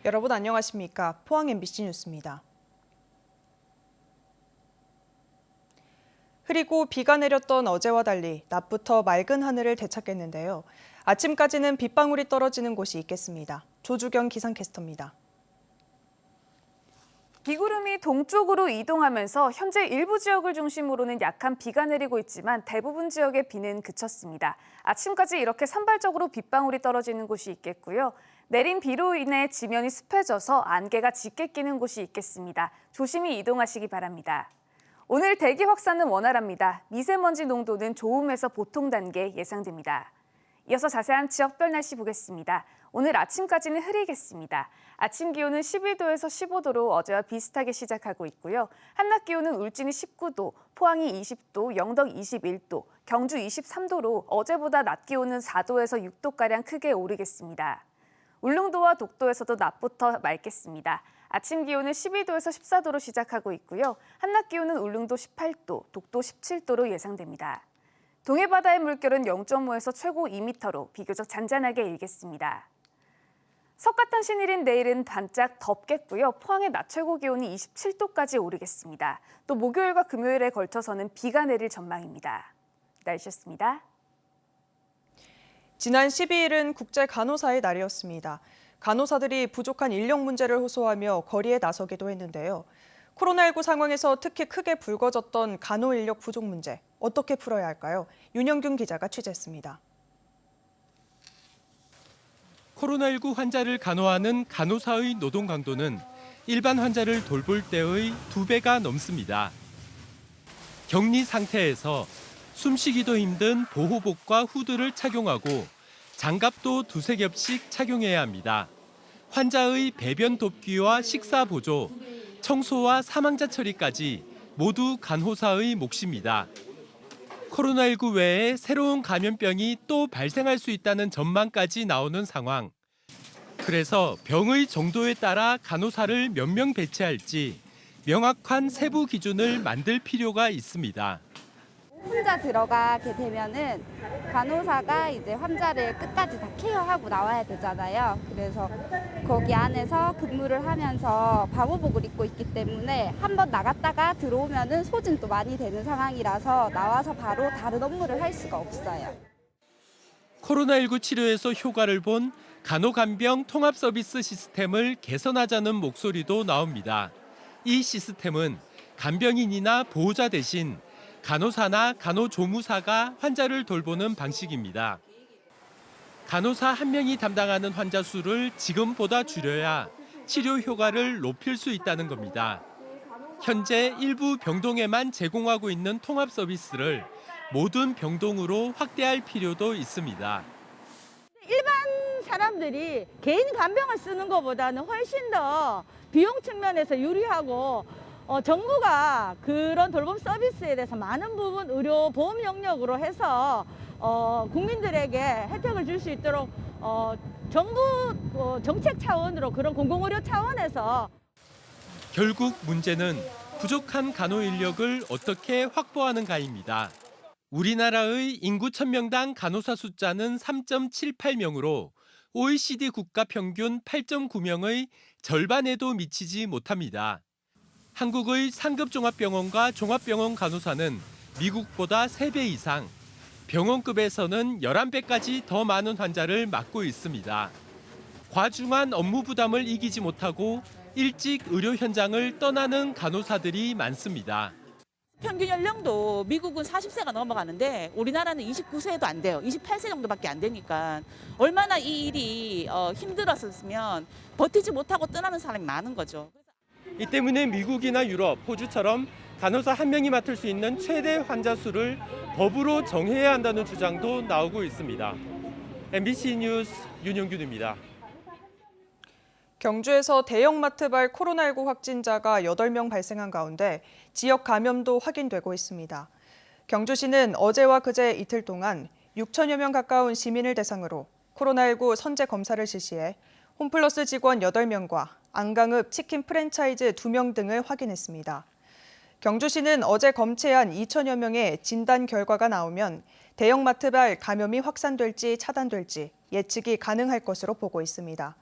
여러분 안녕하십니까? 포항 MBC 뉴스입니다. 흐리고 비가 내렸던 어제와 달리 낮부터 맑은 하늘을 되찾겠는데요. 아침까지는 빗방울이 떨어지는 곳이 있겠습니다. 조주경 기상캐스터입니다. 비구름이 동쪽으로 이동하면서 현재 일부 지역을 중심으로는 약한 비가 내리고 있지만 대부분 지역의 비는 그쳤습니다. 아침까지 이렇게 산발적으로 빗방울이 떨어지는 곳이 있겠고요. 내린 비로 인해 지면이 습해져서 안개가 짙게 끼는 곳이 있겠습니다. 조심히 이동하시기 바랍니다. 오늘 대기 확산은 원활합니다. 미세먼지 농도는 좋음에서 보통 단계 예상됩니다. 이어서 자세한 지역별 날씨 보겠습니다. 오늘 아침까지는 흐리겠습니다. 아침 기온은 12도에서 15도로 어제와 비슷하게 시작하고 있고요. 한낮 기온은 울진이 19도, 포항이 20도, 영덕 21도, 경주 23도로 어제보다 낮 기온은 4도에서 6도가량 크게 오르겠습니다. 울릉도와 독도에서도 낮부터 맑겠습니다. 아침 기온은 12도에서 14도로 시작하고 있고요. 한낮 기온은 울릉도 18도, 독도 17도로 예상됩니다. 동해바다의 물결은 0.5에서 최고 2m로 비교적 잔잔하게 일겠습니다. 석가탄 신일인 내일은 반짝 덥겠고요. 포항의 낮 최고 기온이 27도까지 오르겠습니다. 또 목요일과 금요일에 걸쳐서는 비가 내릴 전망입니다. 날씨였습니다. 지난 12일은 국제간호사의 날이었습니다. 간호사들이 부족한 인력 문제를 호소하며 거리에 나서기도 했는데요. 코로나19 상황에서 특히 크게 불거졌던 간호 인력 부족 문제, 어떻게 풀어야 할까요? 윤영균 기자가 취재했습니다. 코로나19 환자를 간호하는 간호사의 노동 강도는 일반 환자를 돌볼 때의 2배가 넘습니다. 격리 상태에서 숨쉬기도 힘든 보호복과 후드를 착용하고 장갑도 2-3겹씩 착용해야 합니다. 환자의 배변 돕기와 식사 보조, 청소와 사망자 처리까지 모두 간호사의 몫입니다. 코로나19 외에 새로운 감염병이 또 발생할 수 있다는 전망까지 나오는 상황. 그래서 병의 정도에 따라 간호사를 몇 명 배치할지 명확한 세부 기준을 만들 필요가 있습니다. 혼자 들어가게 되면은 간호사가 이제 환자를 끝까지 다 케어하고 나와야 되잖아요. 그래서 거기 안에서 근무를 하면서 방호복을 입고 있기 때문에 한번 나갔다가 들어오면은 소진도 많이 되는 상황이라서 나와서 바로 다른 업무를 할 수가 없어요. 코로나19 치료에서 효과를 본 간호간병 통합 서비스 시스템을 개선하자는 목소리도 나옵니다. 이 시스템은 간병인이나 보호자 대신 간호사나 간호조무사가 환자를 돌보는 방식입니다. 간호사 1명이 담당하는 환자 수를 지금보다 줄여야 치료 효과를 높일 수 있다는 겁니다. 현재 일부 병동에만 제공하고 있는 통합 서비스를 모든 병동으로 확대할 필요도 있습니다. 일반 사람들이 개인 간병을 쓰는 것보다는 훨씬 더 비용 측면에서 유리하고 정부가 그런 돌봄 서비스에 대해서 많은 부분 의료 보험 영역으로 해서 국민들에게 혜택을 줄 수 있도록 정부 정책 차원으로 그런 공공의료 차원에서 결국 문제는 부족한 간호 인력을 어떻게 확보하는가입니다. 우리나라의 인구 1000명당 간호사 숫자는 3.78명으로 OECD 국가 평균 8.9명의 절반에도 미치지 못합니다. 한국의 상급 종합병원과 종합병원 간호사는 미국보다 3배 이상, 병원급에서는 11배까지 더 많은 환자를 맡고 있습니다. 과중한 업무 부담을 이기지 못하고 일찍 의료 현장을 떠나는 간호사들이 많습니다. 평균 연령도 미국은 40세가 넘어가는데 우리나라는 29세도 안 돼요. 28세 정도밖에 안 되니까 얼마나 이 일이 힘들었으면 버티지 못하고 떠나는 사람이 많은 거죠. 이 때문에 미국이나 유럽, 호주처럼 간호사 1명이 맡을 수 있는 최대 환자 수를 법으로 정해야 한다는 주장도 나오고 있습니다. MBC 뉴스 윤영균입니다. 경주에서 대형마트발 코로나19 확진자가 8명 발생한 가운데 지역 감염도 확인되고 있습니다. 경주시는 어제와 그제 이틀 동안 6천여 명 가까운 시민을 대상으로 코로나19 선제 검사를 실시해 홈플러스 직원 8명과 안강읍 치킨 프랜차이즈 2명 등을 확인했습니다. 경주시는 어제 검체한 2천여 명의 진단 결과가 나오면 대형마트발 감염이 확산될지 차단될지 예측이 가능할 것으로 보고 있습니다.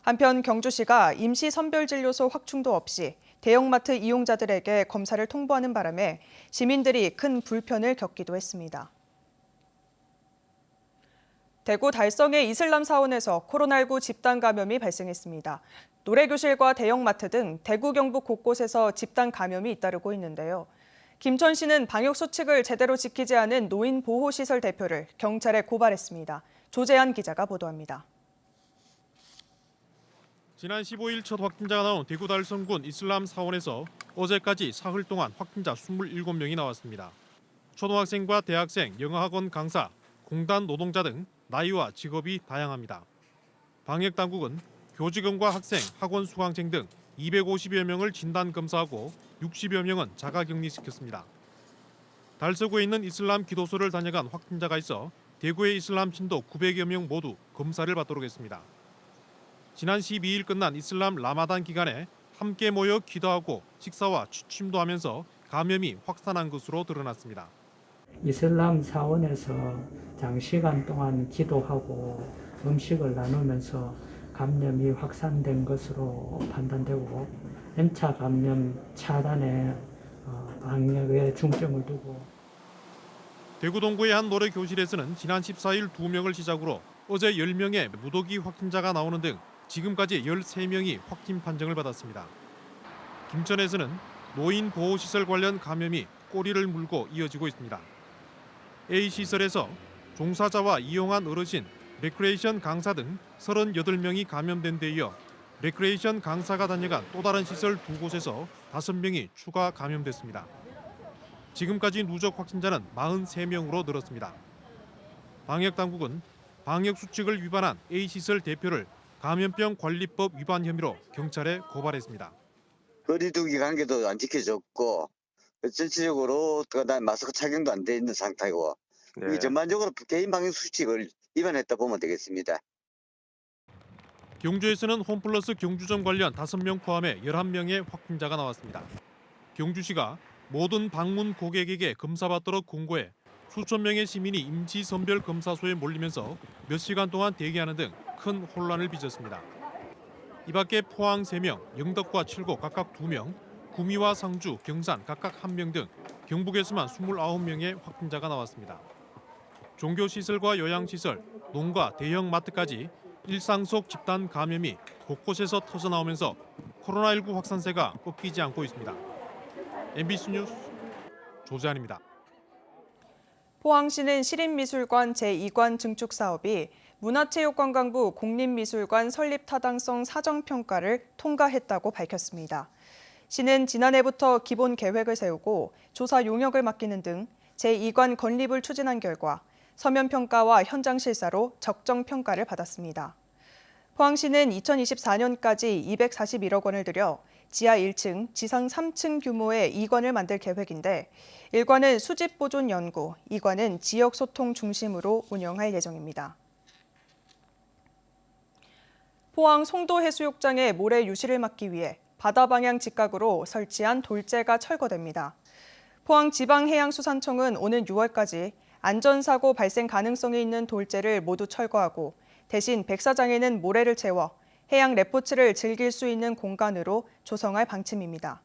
한편 경주시가 임시 선별진료소 확충도 없이 대형마트 이용자들에게 검사를 통보하는 바람에 시민들이 큰 불편을 겪기도 했습니다. 대구 달성의 이슬람 사원에서 코로나19 집단 감염이 발생했습니다. 노래교실과 대형마트 등 대구 경북 곳곳에서 집단 감염이 잇따르고 있는데요. 김천시는 방역수칙을 제대로 지키지 않은 노인보호시설 대표를 경찰에 고발했습니다. 조재한 기자가 보도합니다. 지난 15일 첫 확진자가 나온 대구 달성군 이슬람 사원에서 어제까지 사흘 동안 확진자 27명이 나왔습니다. 초등학생과 대학생, 영어학원 강사, 공단 노동자 등 나이와 직업이 다양합니다. 방역당국은 교직원과 학생, 학원 수강생 등 250여 명을 진단검사하고 60여 명은 자가격리시켰습니다. 달서구에 있는 이슬람 기도소를 다녀간 확진자가 있어 대구의 이슬람 신도 900여 명 모두 검사를 받도록 했습니다. 지난 12일 끝난 이슬람 라마단 기간에 함께 모여 기도하고 식사와 취침도 하면서 감염이 확산한 것으로 드러났습니다. 이슬람 사원에서 장시간 동안 기도하고 음식을 나누면서 감염이 확산된 것으로 판단되고 N차 감염 차단에 방역에 중점을 두고 대구 동구의 한 노래 교실에서는 지난 14일 2명을 시작으로 어제 10명의 무더기 확진자가 나오는 등 지금까지 13명이 확진 판정을 받았습니다. 김천에서는 노인 보호시설 관련 감염이 꼬리를 물고 이어지고 있습니다. A시설에서 종사자와 이용한 어르신, 레크레이션 강사 등 38명이 감염된 데 이어 레크레이션 강사가 다녀간 또 다른 시설 2곳에서 5명이 추가 감염됐습니다. 지금까지 누적 확진자는 43명으로 늘었습니다. 방역당국은 방역수칙을 위반한 A시설 대표를 감염병 관리법 위반 혐의로 경찰에 고발했습니다. 거리두기 관계도 안 지켜졌고 전체적으로 그다음 마스크 착용도 안 돼 있는 상태고 이게 전반적으로 개인 방역 수칙을 위반했다 보면 되겠습니다. 경주에서는 홈플러스 경주점 관련 5명 포함해 11명의 확진자가 나왔습니다. 경주시가 모든 방문 고객에게 검사받도록 공고해 수천 명의 시민이 임시 선별 검사소에 몰리면서 몇 시간 동안 대기하는 등 큰 혼란을 빚었습니다. 이 밖에 포항 3명, 영덕과 칠곡 각각 2명, 구미와 상주, 경산 각각 1명 등 경북에서만 29명의 확진자가 나왔습니다. 종교시설과 요양시설, 농가, 대형마트까지 일상 속 집단 감염이 곳곳에서 터져나오면서 코로나19 확산세가 꺾이지 않고 있습니다. MBC 뉴스 조재한입니다. 포항시는 시립미술관 제2관 증축 사업이 문화체육관광부 국립미술관 설립 타당성 사정평가를 통과했다고 밝혔습니다. 시는 지난해부터 기본 계획을 세우고 조사 용역을 맡기는 등 제2관 건립을 추진한 결과 서면평가와 현장 실사로 적정평가를 받았습니다. 포항시는 2024년까지 241억 원을 들여 지하 1층, 지상 3층 규모의 2관을 만들 계획인데 1관은 수집 보존 연구, 2관은 지역 소통 중심으로 운영할 예정입니다. 포항 송도 해수욕장의 모래 유실을 막기 위해 바다 방향 직각으로 설치한 돌재가 철거됩니다. 포항지방해양수산청은 오는 6월까지 안전사고 발생 가능성이 있는 돌재를 모두 철거하고 대신 백사장에는 모래를 채워 해양 레포츠를 즐길 수 있는 공간으로 조성할 방침입니다.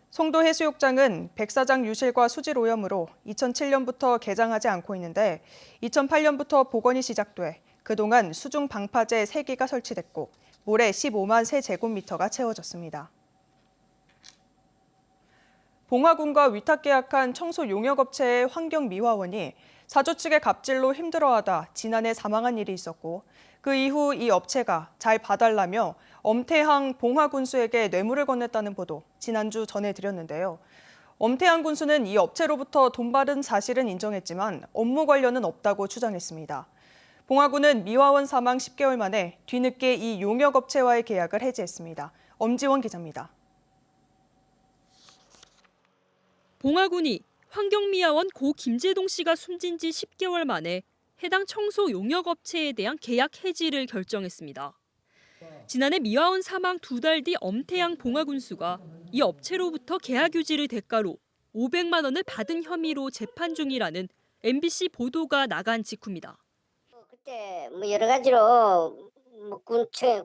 송도 해수욕장은 백사장 유실과 수질 오염으로 2007년부터 개장하지 않고 있는데 2008년부터 복원이 시작돼 그동안 수중 방파제 3기가 설치됐고 모래 15만 세제곱미터가 채워졌습니다. 봉화군과 위탁 계약한 청소 용역업체의 환경미화원이 사주 측의 갑질로 힘들어하다 지난해 사망한 일이 있었고 그 이후 이 업체가 잘 봐달라며 엄태항 봉화군수에게 뇌물을 건넸다는 보도 지난주 전해드렸는데요. 엄태항 군수는 이 업체로부터 돈 받은 사실은 인정했지만 업무 관련은 없다고 주장했습니다. 봉화군은 미화원 사망 10개월 만에 뒤늦게 이 용역업체와의 계약을 해지했습니다. 엄지원 기자입니다. 봉화군이 환경미화원 고 김재동 씨가 숨진 지 10개월 만에 해당 청소 용역업체에 대한 계약 해지를 결정했습니다. 지난해 미화원 사망 2달 뒤 엄태양 봉화군수가 이 업체로부터 계약 유지를 대가로 500만 원을 받은 혐의로 재판 중이라는 MBC 보도가 나간 직후입니다. 그때 여러 가지로 뭐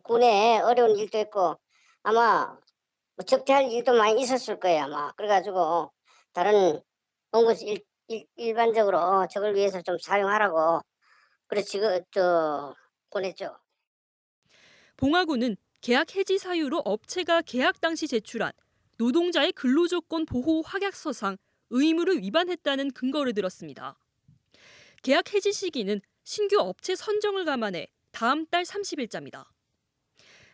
군에 어려운 일도 있고 아마 뭐 적대할 일도 많이 있었을 거예요 아마. 그래가지고 다른 연구소 일반적으로 저걸 위해서 좀 사용하라고 그래 지금 보냈죠. 봉화구는 계약 해지 사유로 업체가 계약 당시 제출한 노동자의 근로조건 보호 확약서상 의무를 위반했다는 근거를 들었습니다. 계약 해지 시기는 신규 업체 선정을 감안해 다음 달 30일자입니다.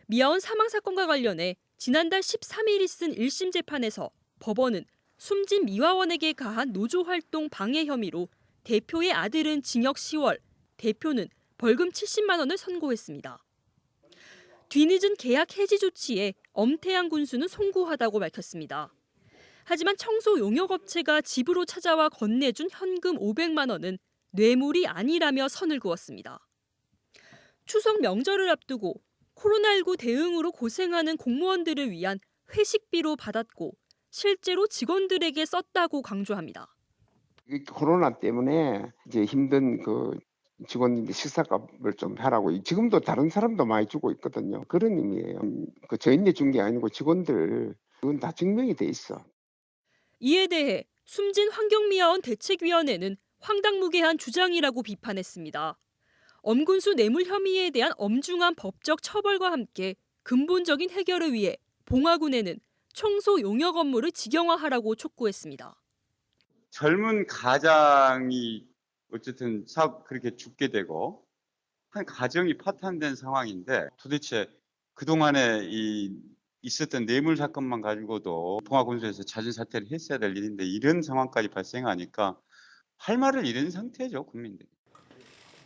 미아원 사망 사건과 관련해 지난달 13일 있은 1심 재판에서 법원은 숨진 미화원에게 가한 노조활동 방해 혐의로 대표의 아들은 징역 10월, 대표는 벌금 70만 원을 선고했습니다. 뒤늦은 계약 해지 조치에 엄태양 군수는 송구하다고 밝혔습니다. 하지만 청소 용역업체가 집으로 찾아와 건네준 현금 500만 원은 뇌물이 아니라며 선을 그었습니다. 추석 명절을 앞두고 코로나19 대응으로 고생하는 공무원들을 위한 회식비로 받았고 실제로 직원들에게 썼다고 강조합니다. 코로나 때문에 이제 힘든 직원들 식사값을 좀 하라고 지금도 다른 사람도 많이 주고 있거든요. 그런 의미예요. 저희네 준 게 아니고 직원들 그건 다 증명이 돼 있어. 이에 대해 숨진 환경미화원 대책위원회는 황당무계한 주장이라고 비판했습니다. 엄군수 뇌물 혐의에 대한 엄중한 법적 처벌과 함께 근본적인 해결을 위해 봉화군에는 청소 용역 업무를 직영화하라고 촉구했습니다. 젊은 가장이 어쨌든 그렇게 죽게 되고 한 가정이 파탄된 상황인데 도대체 그동안에 있었던 뇌물 사건만 가지고도 봉화군수에서 잦은 사퇴를 했어야 될 일인데 이런 상황까지 발생하니까 할 말을 잃은 상태죠, 국민들이.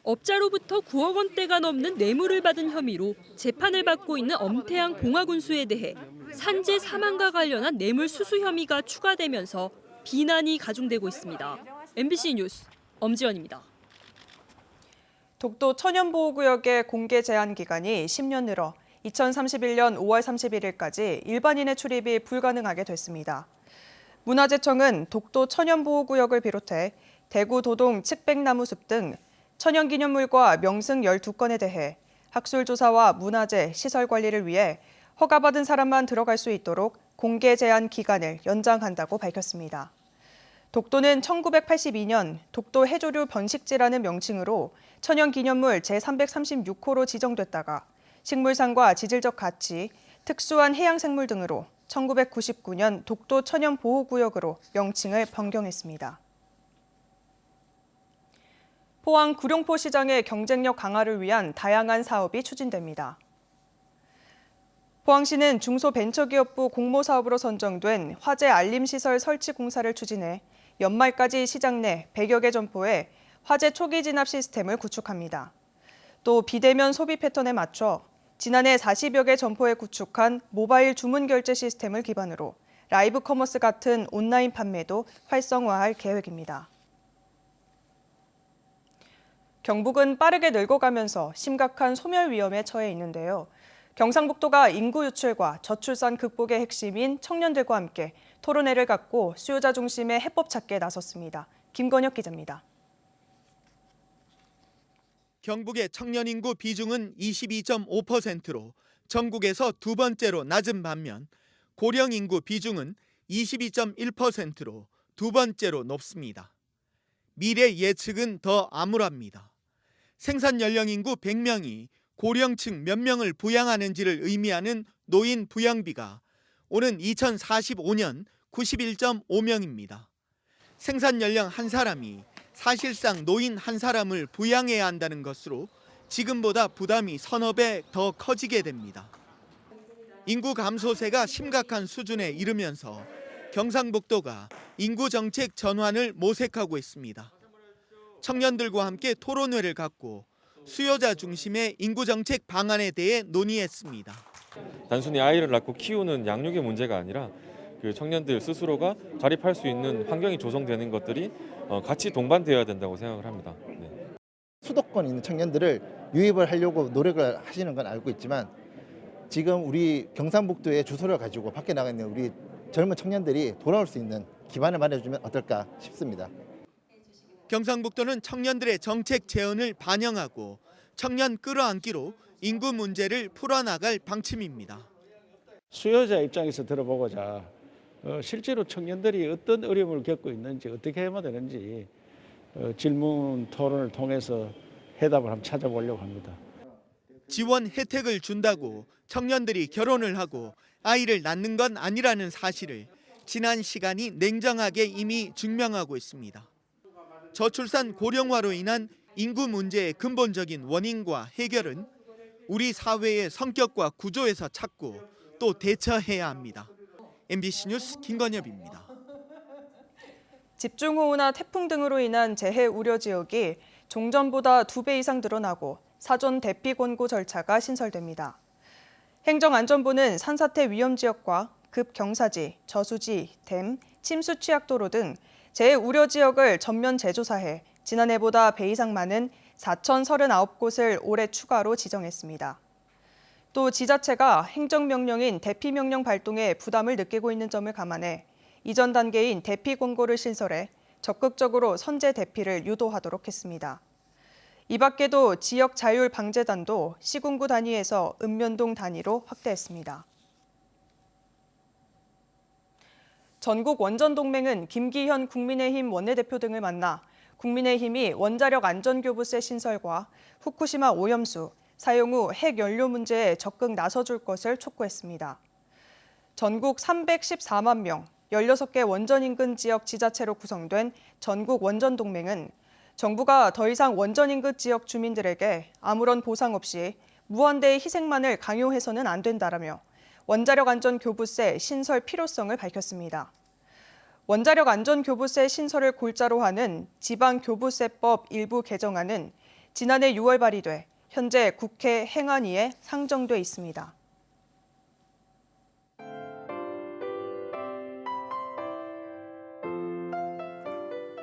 업자로부터 9억 원대가 넘는 뇌물을 받은 혐의로 재판을 받고 있는 엄태양 봉화군수에 대해 산재 사망과 관련한 뇌물 수수 혐의가 추가되면서 비난이 가중되고 있습니다. MBC 뉴스 엄지연입니다. 독도 천연보호구역의 공개 제한 기간이 10년 늘어 2031년 5월 31일까지 일반인의 출입이 불가능하게 됐습니다. 문화재청은 독도 천연보호구역을 비롯해 대구 도동 칡백나무숲 등 천연기념물과 명승 12건에 대해 학술조사와 문화재, 시설 관리를 위해 허가받은 사람만 들어갈 수 있도록 공개 제한 기간을 연장한다고 밝혔습니다. 독도는 1982년 독도 해조류 번식지라는 명칭으로 천연기념물 제336호로 지정됐다가 식물상과 지질적 가치, 특수한 해양생물 등으로 1999년 독도 천연보호구역으로 명칭을 변경했습니다. 포항 구룡포 시장의 경쟁력 강화를 위한 다양한 사업이 추진됩니다. 포항시는 중소벤처기업부 공모사업으로 선정된 화재 알림시설 설치 공사를 추진해 연말까지 시장 내 100여 개 점포에 화재 초기 진압 시스템을 구축합니다. 또 비대면 소비 패턴에 맞춰 지난해 40여 개 점포에 구축한 모바일 주문 결제 시스템을 기반으로 라이브 커머스 같은 온라인 판매도 활성화할 계획입니다. 경북은 빠르게 늙어가면서 심각한 소멸 위험에 처해 있는데요. 경상북도가 인구 유출과 저출산 극복의 핵심인 청년들과 함께 토론회를 갖고 수요자 중심의 해법 찾기에 나섰습니다. 김건혁 기자입니다. 경북의 청년 인구 비중은 22.5%로 전국에서 두 번째로 낮은 반면 고령 인구 비중은 22.1%로 두 번째로 높습니다. 미래 예측은 더 암울합니다. 생산 연령 인구 100명이 고령층 몇 명을 부양하는지를 의미하는 노인 부양비가 오는 2045년 91.5명입니다. 생산 연령 한 사람이 사실상 노인 한 사람을 부양해야 한다는 것으로 지금보다 부담이 서너 배 더 커지게 됩니다. 인구 감소세가 심각한 수준에 이르면서 경상북도가 인구 정책 전환을 모색하고 있습니다. 청년들과 함께 토론회를 갖고 수요자 중심의 인구 정책 방안에 대해 논의했습니다. 단순히 아이를 낳고 키우는 양육의 문제가 아니라 그 청년들 스스로가 자립할 수 있는 환경이 조성되는 것들이 같이 동반되어야 된다고 생각을 합니다. 네. 수도권 있는 청년들을 유입을 하려고 노력을 하시는 건 알고 있지만 지금 우리 경상북도의 주소를 가지고 밖에 나가 있는 우리 젊은 청년들이 돌아올 수 있는 기반을 마련해주면 어떨까 싶습니다. 경상북도는 청년들의 정책 제언을 반영하고 청년 끌어안기로 인구 문제를 풀어나갈 방침입니다. 수요자 입장에서 들어보고자 실제로 청년들이 어떤 어려움을 겪고 있는지 어떻게 해야 되는지 질문 토론을 통해서 해답을 한번 찾아보려고 합니다. 지원 혜택을 준다고 청년들이 결혼을 하고 아이를 낳는 건 아니라는 사실을 지난 시간이 냉정하게 이미 증명하고 있습니다. 저출산 고령화로 인한 인구 문제의 근본적인 원인과 해결은 우리 사회의 성격과 구조에서 찾고 또 대처해야 합니다. MBC 뉴스 김건엽입니다. 집중호우나 태풍 등으로 인한 재해 우려 지역이 종전보다 2배 이상 늘어나고 사전 대피 권고 절차가 신설됩니다. 행정안전부는 산사태 위험 지역과 급경사지, 저수지, 댐, 침수 취약도로 등 재해 우려 지역을 전면 재조사해 지난해보다 배 이상 많은 4,039곳을 올해 추가로 지정했습니다. 또 지자체가 행정명령인 대피명령 발동에 부담을 느끼고 있는 점을 감안해 이전 단계인 대피 권고를 신설해 적극적으로 선제 대피를 유도하도록 했습니다. 이 밖에도 지역 자율 방재단도 시군구 단위에서 읍면동 단위로 확대했습니다. 전국 원전동맹은 김기현 국민의힘 원내대표 등을 만나 국민의힘이 원자력 안전교부세 신설과 후쿠시마 오염수, 사용 후 핵연료 문제에 적극 나서줄 것을 촉구했습니다. 전국 314만 명, 16개 원전 인근 지역 지자체로 구성된 전국 원전동맹은 정부가 더 이상 원전 인근 지역 주민들에게 아무런 보상 없이 무한대의 희생만을 강요해서는 안 된다라며 원자력 안전교부세 신설 필요성을 밝혔습니다. 원자력 안전교부세 신설을 골자로 하는 지방교부세법 일부 개정안은 지난해 6월 발의돼 현재 국회 행안위에 상정돼 있습니다.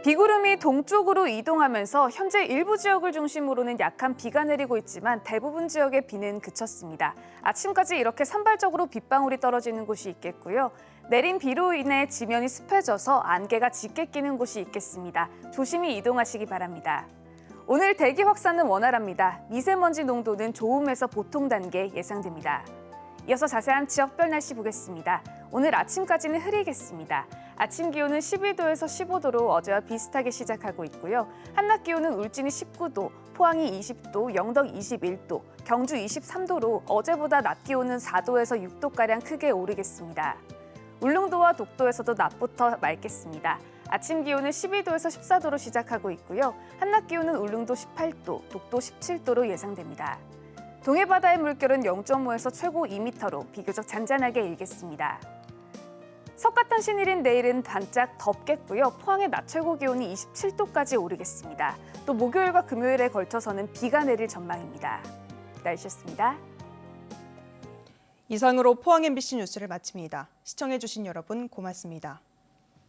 비구름이 동쪽으로 이동하면서 현재 일부 지역을 중심으로는 약한 비가 내리고 있지만 대부분 지역의 비는 그쳤습니다. 아침까지 이렇게 산발적으로 빗방울이 떨어지는 곳이 있겠고요. 내린 비로 인해 지면이 습해져서 안개가 짙게 끼는 곳이 있겠습니다. 조심히 이동하시기 바랍니다. 오늘 대기 확산은 원활합니다. 미세먼지 농도는 좋음에서 보통 단계 예상됩니다. 이어서 자세한 지역별 날씨 보겠습니다. 오늘 아침까지는 흐리겠습니다. 아침 기온은 12도에서 15도로 어제와 비슷하게 시작하고 있고요. 한낮 기온은 울진이 19도, 포항이 20도, 영덕 21도, 경주 23도로 어제보다 낮 기온은 4도에서 6도가량 크게 오르겠습니다. 울릉도와 독도에서도 낮부터 맑겠습니다. 아침 기온은 12도에서 14도로 시작하고 있고요. 한낮 기온은 울릉도 18도, 독도 17도로 예상됩니다. 동해바다의 물결은 0.5에서 최고 2m로 비교적 잔잔하게 일겠습니다. 석가탄 신일인 내일은 반짝 덥겠고요. 포항의 낮 최고 기온이 27도까지 오르겠습니다. 또 목요일과 금요일에 걸쳐서는 비가 내릴 전망입니다. 날씨였습니다. 이상으로 포항 MBC 뉴스를 마칩니다. 시청해주신 여러분 고맙습니다.